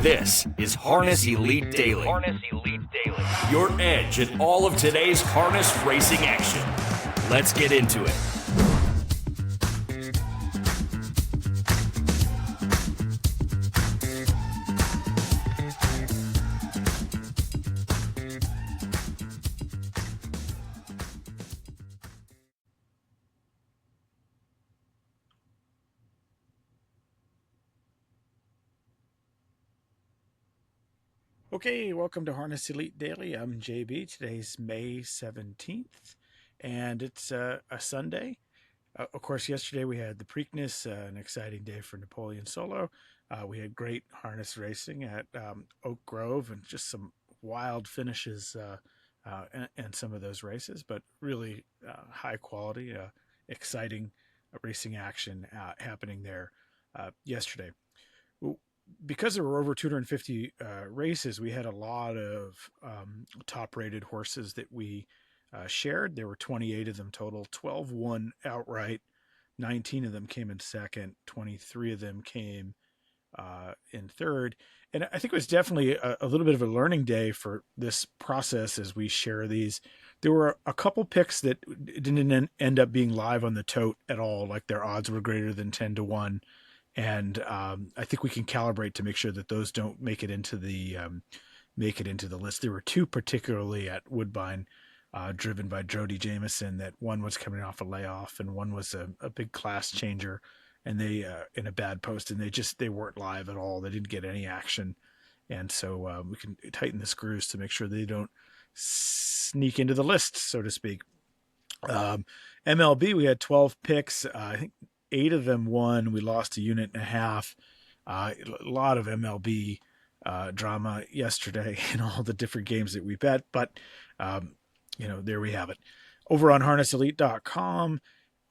This is Harness Elite Daily. Your edge in all of today's harness racing action. Let's get into it. Okay, welcome to Harness Elite Daily. I'm JB. Today's May 17th, and it's a Sunday. Of course, yesterday we had the Preakness, an exciting day for Napoleon Solo. We had great harness racing at Oak Grove and just some wild finishes in some of those races, but really high quality, exciting racing action happening there yesterday. Because there were over 250 races, we had a lot of top-rated horses that we shared. There were 28 of them total. 12 won outright. 19 of them came in second. 23 of them came in third. And I think it was definitely a little bit of a learning day for this process as we share these. There were a couple picks that didn't end up being live on the tote at all, like their odds were greater than 10-1. And I think we can calibrate to make sure that those don't make it into the list. There were two particularly at Woodbine, driven by Jody Jamieson. That one was coming off a layoff, and one was a big class changer, and they in a bad post, and they weren't live at all. They didn't get any action, and so we can tighten the screws to make sure they don't sneak into the list, so to speak. MLB, we had 12 picks. I think 8 of them won. We lost a unit and a half. A lot of MLB drama yesterday in all the different games that we bet. But, there we have it. Over on harnesselite.com,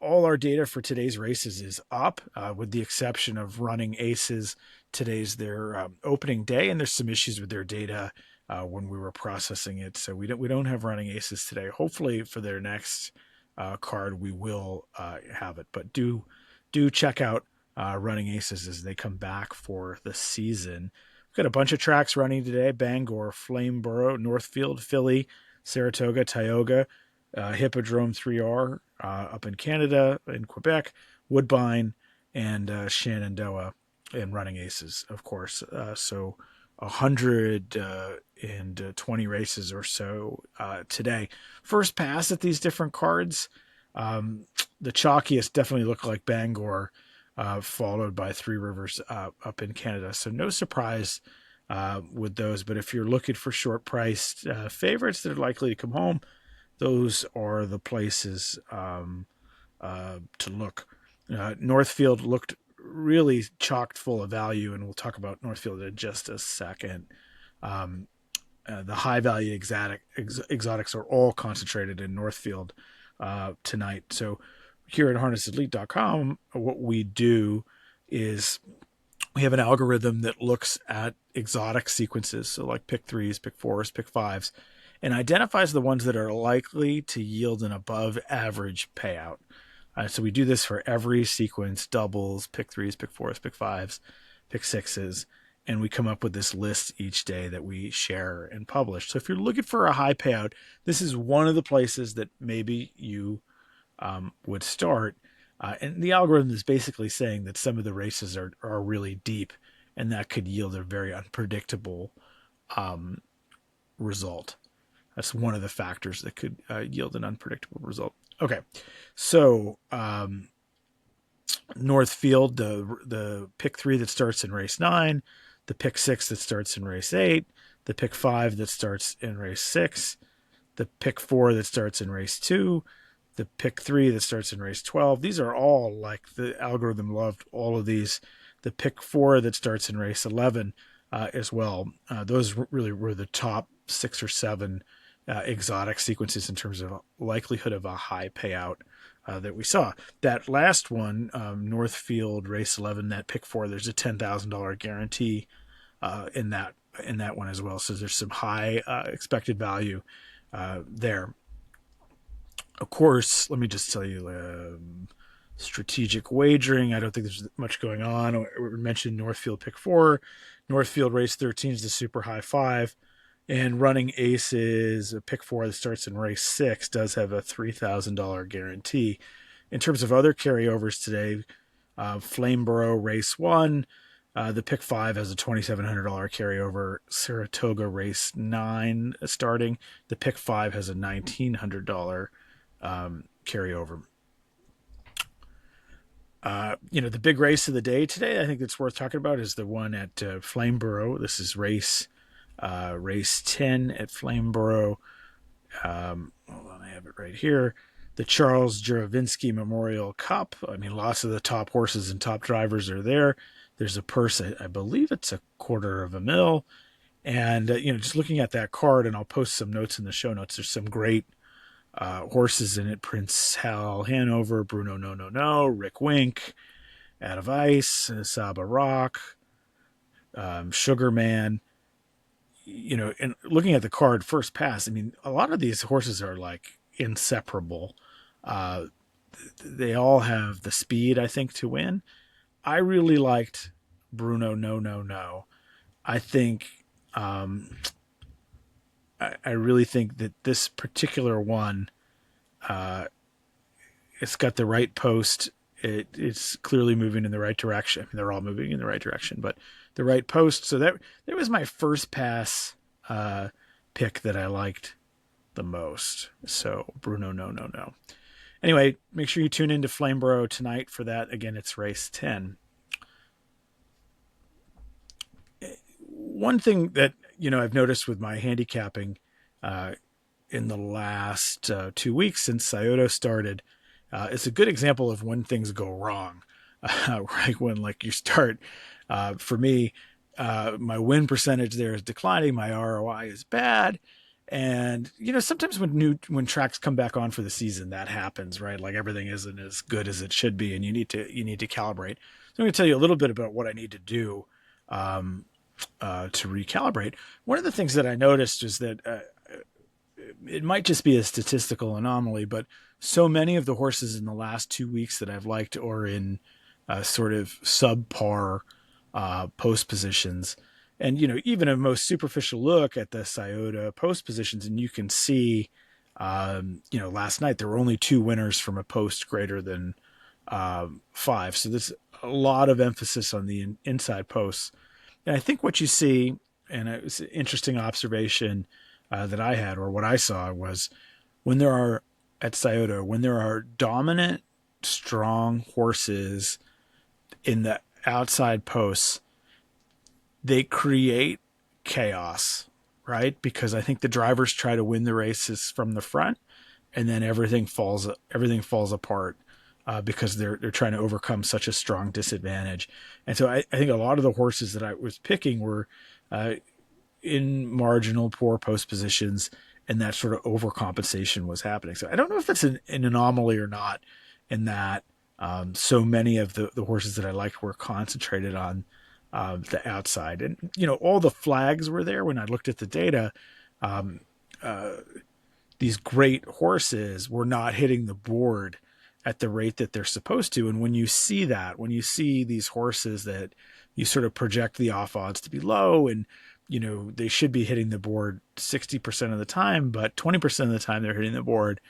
all our data for today's races is up, with the exception of running aces. Today's their opening day, and there's some issues with their data when we were processing it. So we don't have running aces today. Hopefully for their next card, we will have it. But do check out running aces as they come back for the season. We've got a bunch of tracks running today: Bangor, Flameborough, Northfield, Philly, Saratoga, Tioga, Hippodrome 3R up in Canada, in Quebec, Woodbine, and Shenandoah, and running aces, of course. So 120 races or so today. First pass at these different cards. The chalkiest definitely looked like Bangor, followed by Three Rivers up in Canada. So no surprise with those. But if you're looking for short-priced favorites that are likely to come home, those are the places to look. Northfield looked really chocked full of value, and we'll talk about Northfield in just a second. The high-value exotics are all concentrated in Northfield tonight. So here at harnesselite.com, what we do is we have an algorithm that looks at exotic sequences, so like pick threes, pick fours, pick fives, and identifies the ones that are likely to yield an above average payout. So we do this for every sequence: doubles, pick threes, pick fours, pick fives, pick sixes, and we come up with this list each day that we share and publish. So if you're looking for a high payout, this is one of the places that maybe you would start. And the algorithm is basically saying that some of the races are really deep, and that could yield a very unpredictable result. That's one of the factors that could yield an unpredictable result. Okay, so Northfield, the pick 3 that starts in race 9, the pick 6 that starts in race 8, the pick 5 that starts in race 6, the pick 4 that starts in race 2, the pick 3 that starts in race 12. These are all, like, the algorithm loved all of these. The pick 4 that starts in race 11 as well. Those really were the top 6 or 7 exotic sequences in terms of likelihood of a high payout that we saw. That last one, Northfield race 11, that pick 4, there's a $10,000 guarantee in that one as well. So there's some high expected value there. Of course, let me just tell you, strategic wagering, I don't think there's much going on. We mentioned Northfield pick 4, Northfield race 13 is the super high five. And running aces, a pick four that starts in race 6 does have a $3,000 guarantee. In terms of other carryovers today, Flameborough race 1, the pick five has a $2,700 carryover. Saratoga race 9 starting, the pick five has a $1,900 carryover. The big race of the day today, I think that's worth talking about, is the one at Flameborough. This is race 10 at Flameborough. Hold on, I have it right here. The Charles Juravinsky Memorial Cup. I mean, lots of the top horses and top drivers are there. There's a purse, I believe it's $250,000. And, just looking at that card, and I'll post some notes in the show notes, there's some great horses in it. Prince Hal Hanover, Bruno No No No, Rick Wink, Out of Ice, Saba Rock, Sugarman. And looking at the card first pass, I mean, a lot of these horses are like inseparable. They all have the speed, I think, to win. I really liked Bruno No No No. I think I really think that this particular one, it's got the right post. It's clearly moving in the right direction. I mean, they're all moving in the right direction, but the right post. So that was my first pass pick that I liked the most. So Bruno No No No. Anyway, make sure you tune into Flameborough tonight for that. Again, it's race 10. One thing that I've noticed with my handicapping in the last 2 weeks since Scioto started, it's a good example of when things go wrong. Right when you start. For me, my win percentage there is declining. My ROI is bad. And sometimes when tracks come back on for the season, that happens, right? Like everything isn't as good as it should be, and you need to calibrate. So I'm going to tell you a little bit about what I need to do to recalibrate. One of the things that I noticed is that it might just be a statistical anomaly, but so many of the horses in the last 2 weeks that I've liked are in sort of subpar post positions. And, even a most superficial look at the Scioto post positions, and you can see, last night there were only 2 winners from a post greater than 5. So there's a lot of emphasis on the inside posts. And I think what you see, and it was an interesting observation that I had, or what I saw, was when there are, at Scioto, when there are dominant, strong horses in the outside posts, they create chaos, right? Because I think the drivers try to win the races from the front, and then everything falls apart because they're trying to overcome such a strong disadvantage. And so I think a lot of the horses that I was picking were in marginal poor post positions, and that sort of overcompensation was happening. So I don't know if that's an anomaly or not, in that so many of the horses that I liked were concentrated on the outside. And, all the flags were there when I looked at the data. These great horses were not hitting the board at the rate that they're supposed to. And when you see these horses that you sort of project the off odds to be low, and, they should be hitting the board 60% of the time, but 20% of the time they're hitting the board,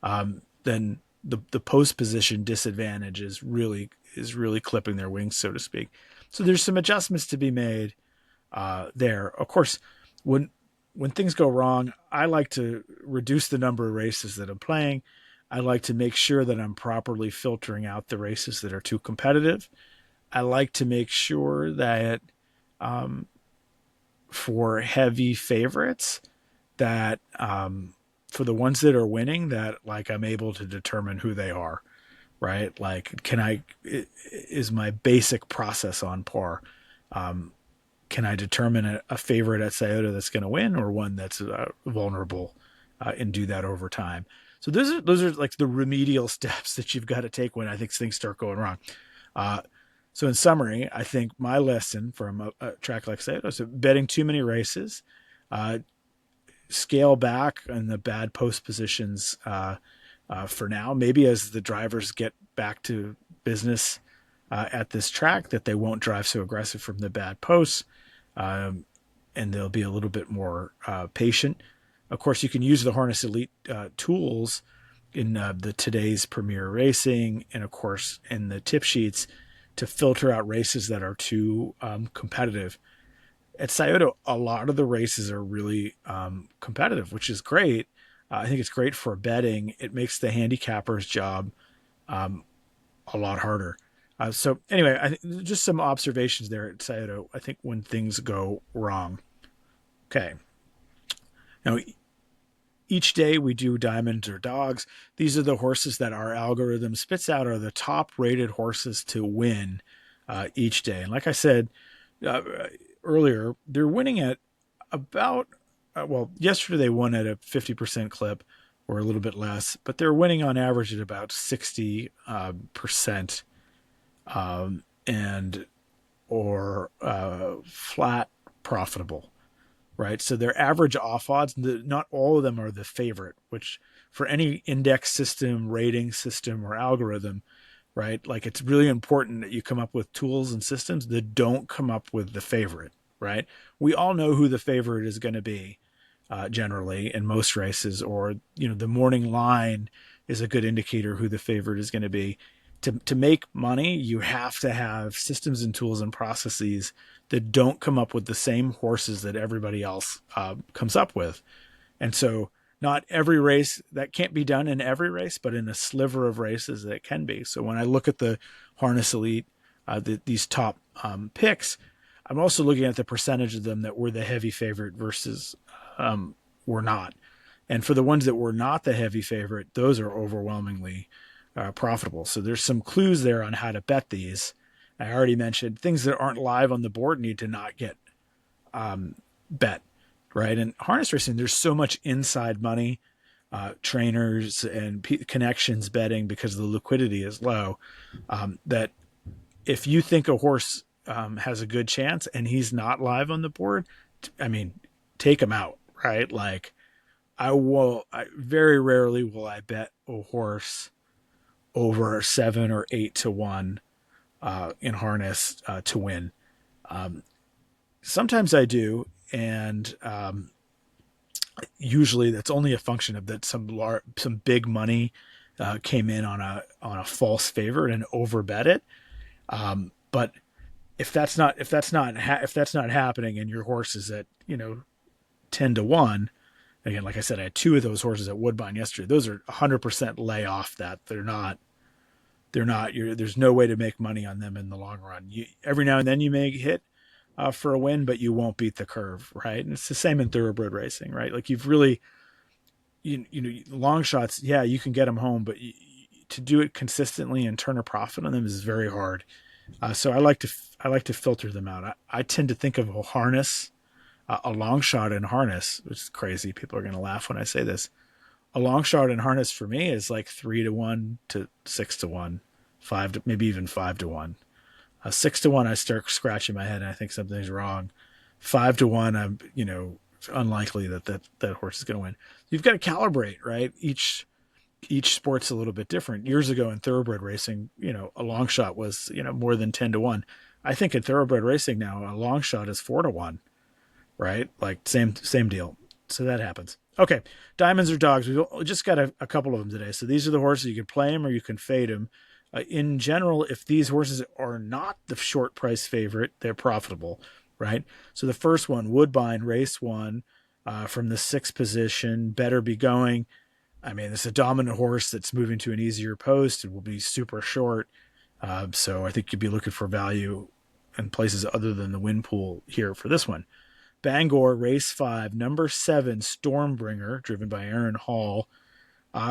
then the post position disadvantage is really clipping their wings, so to speak. So there's some adjustments to be made there. Of course, when things go wrong, I like to reduce the number of races that I'm playing. I like to make sure that I'm properly filtering out the races that are too competitive. I like to make sure that for heavy favorites, that for the ones that are winning, that I'm able to determine who they are, right? Is my basic process on par? Can I determine a favorite at Scioto that's going to win, or one that's vulnerable, and do that over time? So those are like the remedial steps that you've got to take when I think things start going wrong. So in summary, I think my lesson from a track like Scioto is betting too many races, scale back on the bad post positions for now. Maybe as the drivers get back to business at this track, that they won't drive so aggressive from the bad posts. and they'll be a little bit more patient. Of course, you can use the Harness Elite tools in the today's Premier Racing, and of course in the tip sheets to filter out races that are too competitive. At Scioto, a lot of the races are really competitive, which is great. I think it's great for betting. It makes the handicapper's job um, a lot harder. So anyway, just some observations there at Scioto. I think when things go wrong. Okay. Now, each day we do diamonds or dogs. These are the horses that our algorithm spits out are the top rated horses to win each day. And like I said uh, earlier, they're winning at about, well, yesterday they won at a 50% clip or a little bit less, but they're winning on average at about 60% and or flat profitable, right? So their average off odds, not all of them are the favorite, which for any index system, rating system, or algorithm, right? Like it's really important that you come up with tools and systems that don't come up with the favorite, right? We all know who the favorite is going to be generally in most races, or, the morning line is a good indicator who the favorite is going to be. To make money, you have to have systems and tools and processes that don't come up with the same horses that everybody else comes up with. And so not every race that can't be done in every race, but in a sliver of races that can be. So when I look at the Harness Elite, these top picks, I'm also looking at the percentage of them that were the heavy favorite versus were not. And for the ones that were not the heavy favorite, those are overwhelmingly profitable. So there's some clues there on how to bet these. I already mentioned things that aren't live on the board need to not get bet, right? And harness racing, there's so much inside money, trainers and connections betting because the liquidity is low, that if you think a horse has a good chance and he's not live on the board, I mean, take him out, right? Like I very rarely will I bet a horse over 7 or 8 to 1 in harness to win. Sometimes I do, and usually that's only a function of that some big money came in on a false favorite and overbet it. But if that's not happening and your horse is at 10 to 1, again, like I said, I had 2 of those horses at Woodbine yesterday. Those are 100% lay off that. They're not. There's no way to make money on them in the long run. Every now and then you may hit for a win, but you won't beat the curve, right? And it's the same in thoroughbred racing, right? Like you've really, long shots, yeah, you can get them home, but to do it consistently and turn a profit on them is very hard. So I like to filter them out. I tend to think of a harness, a long shot in harness, which is crazy. People are going to laugh when I say this. A long shot in harness for me is like 3 to 1 to 6 to 1, maybe even 5 to 1. 6 to 1, I start scratching my head and I think something's wrong. 5 to 1, I'm it's unlikely that horse is going to win. You've got to calibrate, right? Each sport's a little bit different. Years ago in thoroughbred racing, a long shot was more than 10 to 1. I think in thoroughbred racing now, a long shot is 4 to 1, right? Like same deal. So that happens. Okay, diamonds or dogs. We've just got a couple of them today. So these are the horses. You can play them or you can fade them. In general, if these horses are not the short price favorite, they're profitable, right? So the first one, Woodbine, race 1, from the 6th position, better be going. I mean, it's a dominant horse that's moving to an easier post. It will be super short. So I think you'd be looking for value in places other than the win pool here for this one. Bangor, race 5, number 7, Stormbringer, driven by Aaron Hall.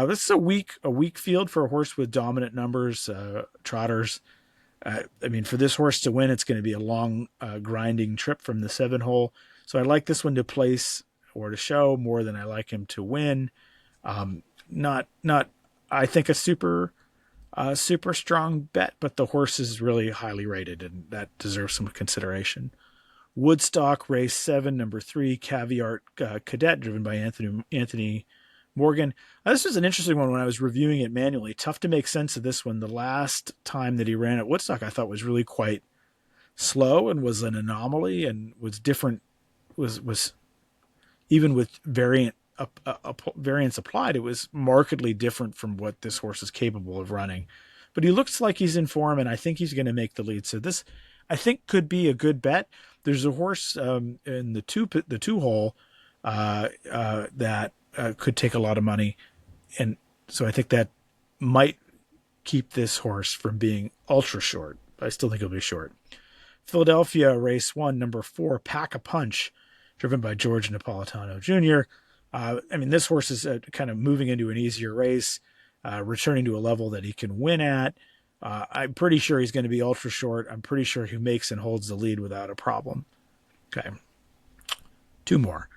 This is a weak field for a horse with dominant numbers, trotters. I mean, for this horse to win, it's going to be a long, grinding trip from the 7 hole. So I like this one to place or to show more than I like him to win. Not, I think a super strong bet, but the horse is really highly rated and that deserves some consideration. Woodstock, race 7, number 3, Caviar Cadet, driven by Anthony Morgan. This was an interesting one when I was reviewing it manually. Tough to make sense of this one. The last time that he ran at Woodstock, I thought was really quite slow and was an anomaly and was different, was even with variance applied, it was markedly different from what this horse is capable of running. But he looks like he's in form, and I think he's going to make the lead. So this, I think, could be a good bet. There's a horse in the two hole that could take a lot of money, and so I think that might keep this horse from being ultra short. I still think it'll be short. Philadelphia race 1, number 4, Pack a Punch, driven by George Napolitano Jr. This horse is kind of moving into an easier race, returning to a level that he can win at. I'm pretty sure he's going to be ultra short. I'm pretty sure he makes and holds the lead without a problem. Okay. 2 more.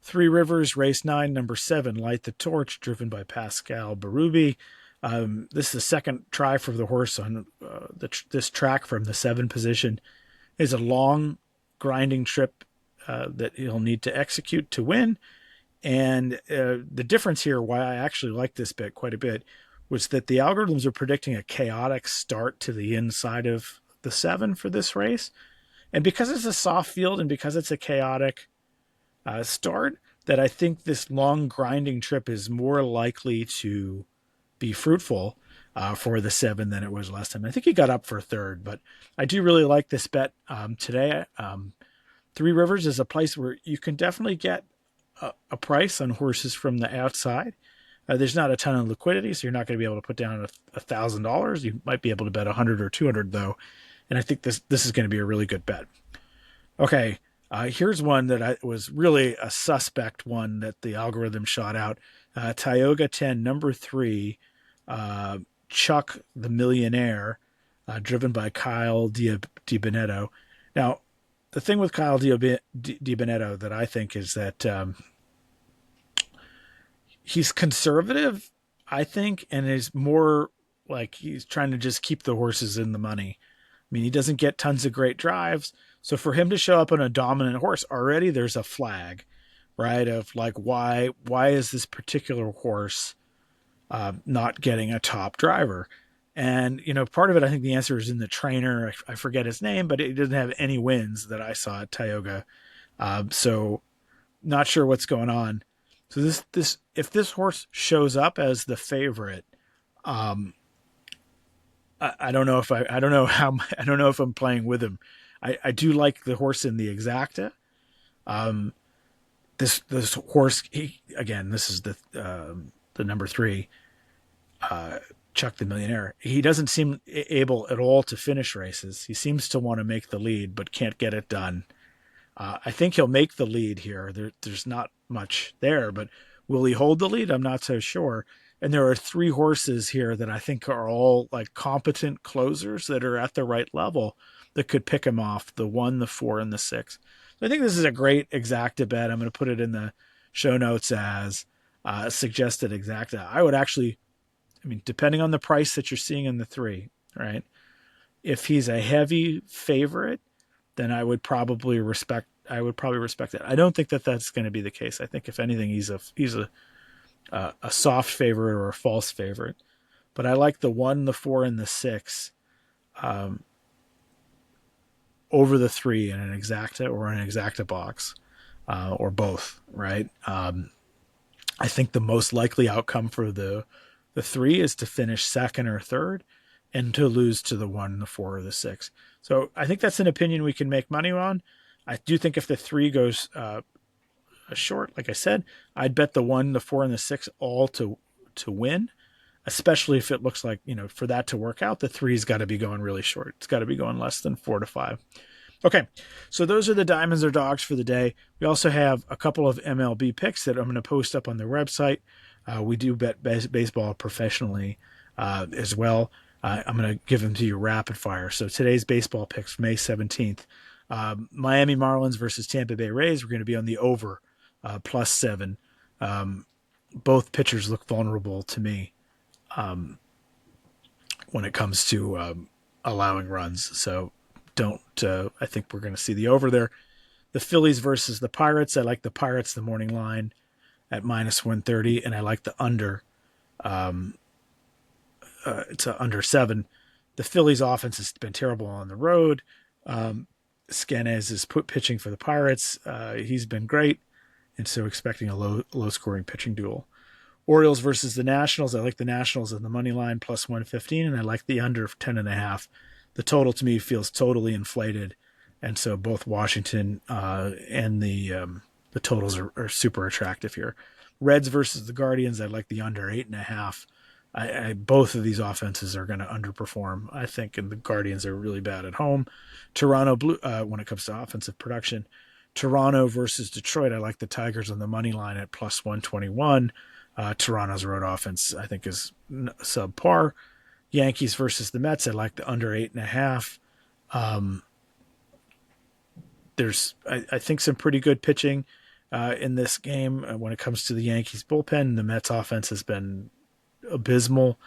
Three Rivers, race 9, number 7, Light the Torch, driven by Pascal Berube. This is the second try for the horse on this track from the 7 position. It's a long, grinding trip that he'll need to execute to win. And the difference here, why I actually like this bet quite a bit, was that the algorithms are predicting a chaotic start to the inside of the 7 for this race. And because it's a soft field and because it's a chaotic start, that I think this long grinding trip is more likely to be fruitful for the 7 than it was last time. I think he got up for 3rd, but I do really like this bet today. Three Rivers is a place where you can definitely get a price on horses from the outside. There's not a ton of liquidity, so you're not going to be able to put down $1,000. You might be able to bet 100 or 200 though, and I think this is going to be a really good bet. Okay, here's one that was really a suspect one that the algorithm shot out. Tioga 10, number 3, Chuck the Millionaire, driven by Kyle DiBenedetto. Now, the thing with Kyle DiBenedetto that I think is that he's conservative, I think, and is more like he's trying to just keep the horses in the money. I mean, he doesn't get tons of great drives. So for him to show up on a dominant horse, already there's a flag, right? Of like, why is this particular horse not getting a top driver? And, part of it, I think the answer is in the trainer. I forget his name, but he doesn't have any wins that I saw at Tioga. So not sure what's going on. So this if this horse shows up as the favorite, I don't know if I don't know if I'm playing with him. I do like the horse in the exacta. This horse, this is the number 3, Chuck the Millionaire. He doesn't seem able at all to finish races. He seems to want to make the lead, but can't get it done. I think he'll make the lead here. There's not much there, but will he hold the lead? I'm not so sure. And there are 3 horses here that I think are all like competent closers that are at the right level that could pick him off, the 1, the 4, and the 6. So I think this is a great exacta bet. I'm going to put it in the show notes as suggested exacta. I would actually, depending on the price that you're seeing in the 3, right? If he's a heavy favorite, then I would probably respect it. I don't think that that's going to be the case. I think if anything, he's a soft favorite or a false favorite. But I like the 1, the 4, and the 6 over the 3 in an exacta or an exacta box, or both, right? I think the most likely outcome for the 3 is to finish 2nd or 3rd and to lose to the 1, the 4, or the 6. So I think that's an opinion we can make money on. I do think if the 3 goes short, like I said, I'd bet the 1, the 4, and the 6 all to win, especially if it looks like, for that to work out, the 3's got to be going really short. It's got to be going less than 4 to 5. Okay, so those are the diamonds or dogs for the day. We also have a couple of MLB picks that I'm going to post up on the website. We do bet baseball professionally as well. I'm going to give them to you rapid fire. So today's baseball picks, May 17th. Miami Marlins versus Tampa Bay Rays. We're going to be on the over, +7. Both pitchers look vulnerable to me when it comes to allowing runs. So I think we're going to see the over there. The Phillies versus the Pirates. I like the Pirates, the morning line at -130, and I like the under. It's under 7. The Phillies offense has been terrible on the road. Scanez is pitching for the Pirates. He's been great, and so expecting a low-scoring pitching duel. Orioles versus the Nationals. I like the Nationals in the money line plus 115, and I like the under 10.5. The total to me feels totally inflated, and so both Washington and the totals are super attractive here. Reds versus the Guardians. I like the under 8.5. Both of these offenses are going to underperform, I think, and the Guardians are really bad at home. Toronto Blue, when it comes to offensive production. Toronto versus Detroit. I like the Tigers on the money line at plus 121. Toronto's road offense, I think, is subpar. Yankees versus the Mets. I like the under 8.5. There's, I think, some pretty good pitching in this game when it comes to the Yankees bullpen. The Mets offense has been abysmal.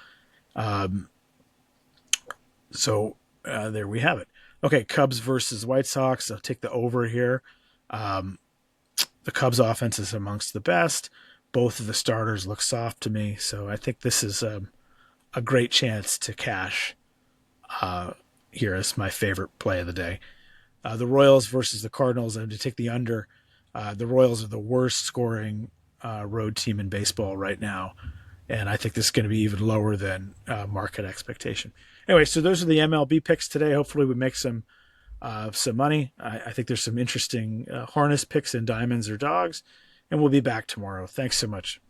So there we have it. Okay, Cubs versus White Sox. I'll take the over here. The Cubs offense is amongst the best. Both of the starters look soft to me, so I think this is a great chance to cash here as my favorite play of the day. The Royals versus the Cardinals. I'm going to take the under. The Royals are the worst scoring road team in baseball right now, and I think this is going to be even lower than market expectation. Anyway, so those are the MLB picks today. Hopefully we make some money. I think there's some interesting harness picks in diamonds or dogs, and we'll be back tomorrow. Thanks so much.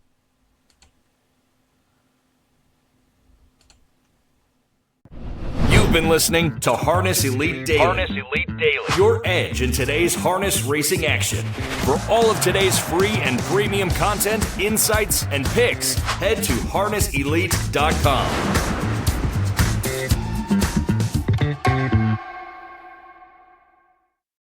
You've been listening to Harness Elite Daily. Harness Elite Daily. Your edge in today's harness racing action. For all of today's free and premium content, insights, and picks, head to harnesselite.com.